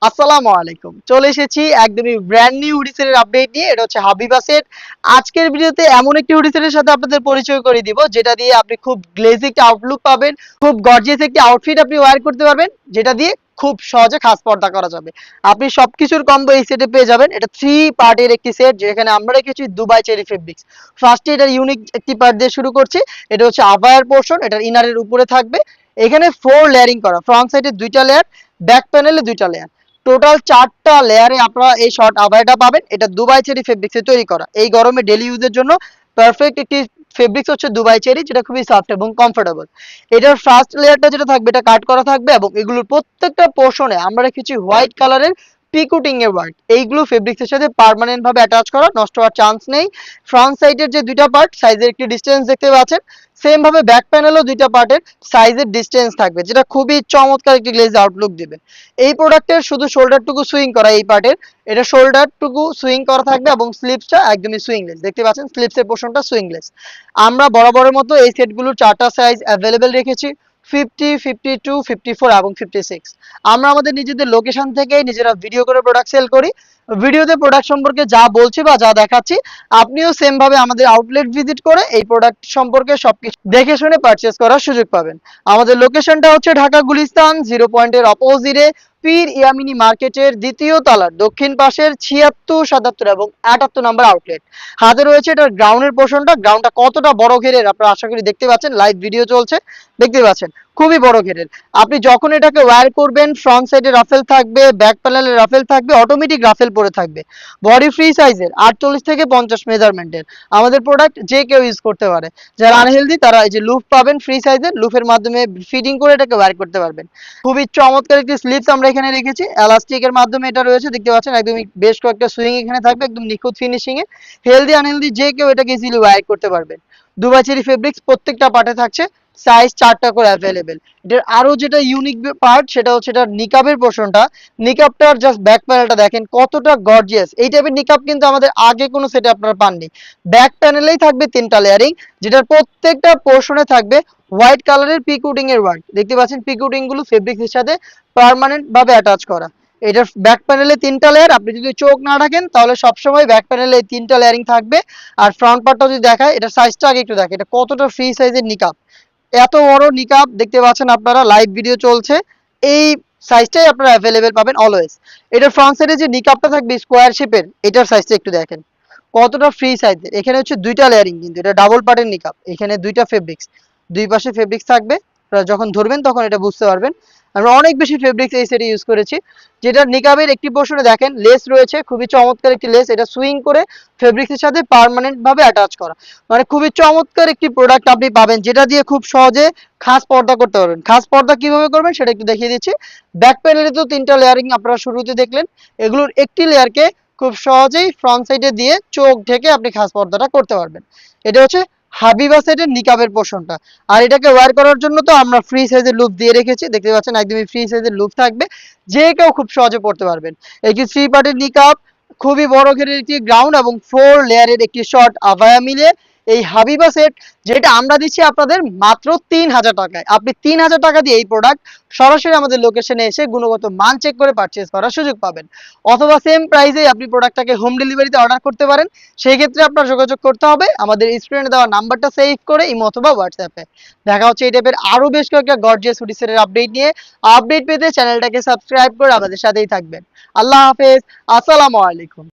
আসসালামু আলাইকুম। চলে এসেছি একদমই ব্র্যান্ড নিউ হুডি সেটের আপডেট নিয়ে। এটা হচ্ছে হাবিবা সেট। আজকের ভিডিওতে এমন একটি হুডি সেটের সাথে আপনাদের পরিচয় করে দিব, যেটা দিয়ে আপনি খুব গ্লেজি একটা আউটলুক পাবেন, খুব গর্জিয়াস একটি আউটফিট আপনি ওয়্যার করতে পারবেন, যেটা দিয়ে খুব সহজে খাস পর্দা করা যাবে। আপনি সবকিছুর কম্বো এই সেটে পেয়ে যাবেন। এটা 3 পার্টের একটি সেট, যেখানে আমরা রেখেছি দুবাই চেরি ফেব্রিক্স। ফার্স্টে এটার ইউনিক একটি পার্ট দিয়ে শুরু করছি। এটা হচ্ছে আভায়ার পোর্শন, এটার ইনারের উপরে থাকবে। এখানে 4 লেয়ারিং করা, ফ্রন্ট সাইডে 2টা লেয়ার, ব্যাক প্যানেলে 2টা লেয়ার, টোটাল 4টা লেয়ারে আপনারা এই শর্ট আবায়াটা পাবেন। এটা দুবাই চেরি ফেব্রিক্সে তৈরি করা, এই গরমে ডেলি ইউজের জন্য পারফেক্ট একটি ফেব্রিক্স হচ্ছে দুবাই চেরি, যেটা খুবই সফট এবং কমফোর্টেবল। এটার ফার্স্ট লেয়ারটা যেটা থাকবে, এটা কাট করা থাকবে, এবং এগুলোর প্রত্যেকটা পোর্শনে আমরা রেখেছি হোয়াইট কালারের পিকুটিং এর ওয়ার্ক। এইগুলো ফেব্রিক্সের সাথে পার্মানেন্ট ভাবে অ্যাটাচ করা, নষ্ট হওয়ার চান্স নেই। ফ্রন্ট সাইডের যে 2টা পার্ট, সাইজের একটি ডিস্টেন্স দেখতে পাচ্ছেন। সেম ভাবে ব্যাক প্যানেলও 2টা পার্টের সাইজের ডিস্টেন্স থাকবে, যেটা খুবই চমৎকার একটি গ্লেজ আউটলুক দিবে। এই প্রোডাক্টের শুধু শোল্ডারটুকু সুইং করা, এই পার্টের এটা শোল্ডারটুকু সুইং করা থাকবে, এবং স্লিপসটা একদমই সুইংলেস। দেখতে পাচ্ছেন স্লিপসের পোর্শনটা সুইংলেস। আমরা বরাবরের মতো এই সেটগুলোর 4টা সাইজ অ্যাভেলেবেল রেখেছি: 50, 52, 54 এবং 56। আমরা আমাদের নিজেদের লোকেশন থেকে নিজেরা ভিডিও করে প্রোডাক্ট সেল করি। ভিডিওতে প্রোডাক্ট সম্পর্কে যা বলছি বা যা দেখাচ্ছি, আপনিও সেম ভাবে আমাদের আউটলেট ভিজিট করে এই প্রোডাক্ট সম্পর্কে সবকিছু দেখে শুনে পারচেস করার সুযোগ পাবেন। আমাদের লোকেশনটা হচ্ছে ঢাকা গুলিস্তান 0 পয়েন্টের অপোজিটে, পীর ইয়ামিনী মার্কেটের 2য় তলার দক্ষিণ পাশের 76, 77 এবং 78 নম্বর আউটলেট। হাতে রয়েছে এটার গ্রাউন্ডের পোর্শনটা। গ্রাউন্ডটা কতটা বড় ঘেরের আপনারা আশা করি দেখতে পাচ্ছেন, লাইভ ভিডিও চলছে, দেখতে পাচ্ছেন খুবই বড় ঘেরের। আপনি যখন এটাকে ওয়্যার করবেন, ফ্রন্ট সাইডে রাফেল থাকবে, ব্যাক প্যানেলে রাফেল থাকবে, অটোমেটিক রাফেল পরে থাকবে। বডি ফ্রি সাইজের 48 থেকে 50 মেজারমেন্টের আমাদের প্রোডাক্ট যে কেউ ইউজ করতে পারে। যারা আনহেলদি তারা এই যে লুপ পাবেন ফ্রি সাইজের, লুপের মাধ্যমে ফিটিং করে এটাকে ওয়্যার করতে পারবেন। খুবই চমৎকার একটি স্লিপস আমরা এখানে রেখেছি, এলাস্টিকের মাধ্যমে এটা রয়েছে, দেখতে পাচ্ছেন একদমই বেশ কয়েকটা সুইং এখানে থাকবে, একদম নিখুঁত ফিনিশিং এ। হেলদি আনহেলদি যে কেউ এটাকে ইজিলি ওয়্যার করতে পারবেন। দুবাই চেরি ফেব্রিক্স প্রত্যেকটা পার্টে থাকছে, সাইজ 4টা করে অ্যাভেলেবেল। এটার আরো যেটা ইউনিক পার্ট, সেটা হচ্ছে এটার নিকাবের পোর্শনটা। নিকাবটার জাস্ট ব্যাক প্যানেলটা দেখেন কতটা গর্জিয়াস। এই টাইপের নিকাব কিন্তু আমাদের আগে কোনো সেটে আপনারা পাননি। ব্যাক প্যানেলেই থাকবে 3টা লেয়ারিং, যেটার প্রত্যেকটা পোর্শনে থাকবে হোয়াইট কালারের পিকুটিং এর ওয়ার্ক। দেখতে পাচ্ছেন পিকুটিং গুলো ফেব্রিক্সের সাথে পার্মানেন্ট ভাবে অ্যাটাচ করা। এটার ব্যাক প্যানেলে 3টা লেয়ার, আপনি যদি চোখ না রাখেন তাহলে সবসময় ব্যাক প্যানেলে এই 3টা লেয়ারিং থাকবে। আর ফ্রন্ট পার্টটা যদি দেখায়, এটা সাইজটা আগে একটু দেখে, এটা কতটা ফ্রি সাইজের নিকাব। এত বড় নিকাব দেখতে পাচ্ছেন আপনারা, লাইভ ভিডিও চলছে। এই সাইজটাই আপনারা অ্যাভেলেবেল পাবেন অলওয়েজ। এটার ফ্রন্ট সাইডে যে নিকাবটা থাকবে স্কোয়ার শেপের, এটার সাইজটা একটু দেখেন কতটা ফ্রি সাইজের। এখানে হচ্ছে 2টা লেয়ারিং, কিন্তু এটা ডাবল পার্টের নিকাব। এখানে 2টা ফেব্রিক্স, দুই পাশে ফেব্রিক্স থাকবে। আপনারা যখন ধরবেন তখন এটা বুঝতে পারবেন। আমরা অনেক বেশি ফেব্রিক্স এই সেটে ইউজ করেছি। যেটা নিকাবের একটি পোর্শনে দেখেন লেস রয়েছে, খুবই চমৎকার একটি লেস, এটা সুইং করে ফেব্রিক্সের সাথে পার্মানেন্ট ভাবে অ্যাটাচ করা। মানে খুবই চমৎকার একটি প্রোডাক্ট আপনি পাবেন, যেটা দিয়ে খুব সহজে খাস পর্দা করতে পারবেন। খাস পর্দা কিভাবে করবেন সেটা একটু দেখিয়ে দিচ্ছি। ব্যাক প্যানেলে তো 3টা লেয়ারিং আপনারা শুরুতে দেখলেন, এগুলোর একটি লেয়ারকে খুব সহজেই ফ্রন্ট সাইডে দিয়ে চোখ ঢেকে আপনি খাস পর্দাটা করতে পারবেন। এটা হচ্ছে হাবিবা সেটের নিকাবের পোর্শনটা। আর এটাকে ওয়্যার করার জন্য তো আমরা ফ্রি সাইজের লুপ দিয়ে রেখেছি, দেখতে পাচ্ছেন একদমই ফ্রি সাইজের লুপ থাকবে, যে কেউ খুব সহজে পড়তে পারবেন। একটি 3 পার্টের নিকাব, খুবই বড় ঘেরের একটি গ্রাউন্ড, এবং 4 লেয়ারের একটি শর্ট আভায়া মিলে এই হাবিবা সেট, যেটা আমরা দিচ্ছি আপনাদের মাত্র 3000 টাকায়। আপনি 3000 টাকা দিয়ে এই প্রোডাক্ট সরাসরি আমাদের লোকেশনে এসে গুণগত মান চেক করে পারচেজ করার সুযোগ পাবেন। অথবা সেম প্রাইসে আপনি প্রোডাক্টটাকে হোম ডেলিভারিতে অর্ডার করতে পারেন। সেই ক্ষেত্রে আপনার যোগাযোগ করতে হবে আমাদের স্ক্রিনে দেওয়া নাম্বারটা সেভ করে ইমো অথবা হোয়াটসঅ্যাপে। দেখা হচ্ছে এই টাইপের আরো বেশ কয়েকটা গর্জিয়াস হুডি সেটের আপডেট নিয়ে। আপডেট পেতে চ্যানেলটাকে সাবস্ক্রাইব করে আমাদের সাথেই থাকবেন। আল্লাহ হাফেজ, আসসালামু আলাইকুম।